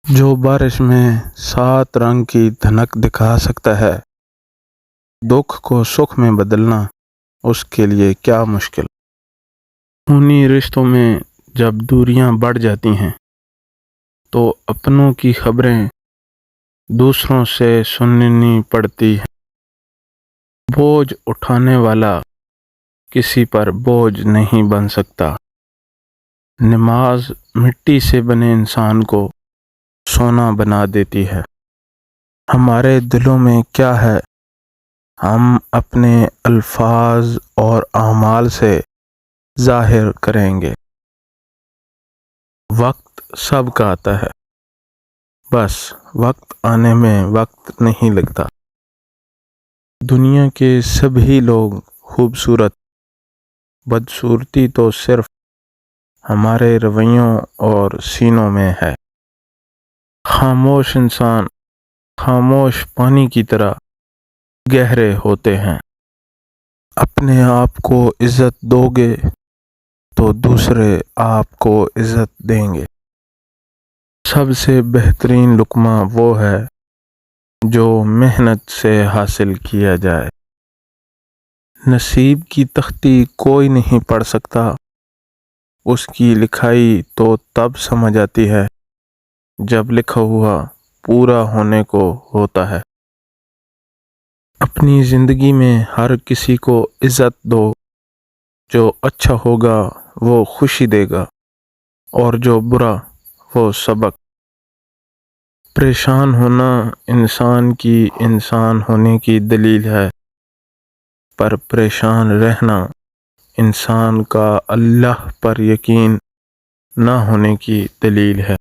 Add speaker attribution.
Speaker 1: جو بارش میں 7 رنگ کی دھنک دکھا سکتا ہے، دکھ کو سکھ میں بدلنا اس کے لیے کیا مشکل۔ خونی رشتوں میں جب دوریاں بڑھ جاتی ہیں تو اپنوں کی خبریں دوسروں سے سننی پڑتی ہیں۔ بوجھ اٹھانے والا کسی پر بوجھ نہیں بن سکتا۔ نماز مٹی سے بنے انسان کو سونا بنا دیتی ہے۔ ہمارے دلوں میں کیا ہے، ہم اپنے الفاظ اور اعمال سے ظاہر کریں گے۔ وقت سب کا آتا ہے، بس وقت آنے میں وقت نہیں لگتا۔ دنیا کے سبھی لوگ خوبصورت، بدصورتی تو صرف ہمارے رویوں اور سینوں میں ہے۔ خاموش انسان خاموش پانی کی طرح گہرے ہوتے ہیں۔ اپنے آپ کو عزت دو گے تو دوسرے آپ کو عزت دیں گے۔ سب سے بہترین لقمہ وہ ہے جو محنت سے حاصل کیا جائے۔ نصیب کی تختی کوئی نہیں پڑھ سکتا، اس کی لکھائی تو تب سمجھ آتی ہے جب لکھا ہوا پورا ہونے کو ہوتا ہے۔ اپنی زندگی میں ہر کسی کو عزت دو، جو اچھا ہوگا وہ خوشی دے گا اور جو برا وہ سبق۔ پریشان ہونا انسان کی انسان ہونے کی دلیل ہے، پر پریشان رہنا انسان کا اللہ پر یقین نہ ہونے کی دلیل ہے۔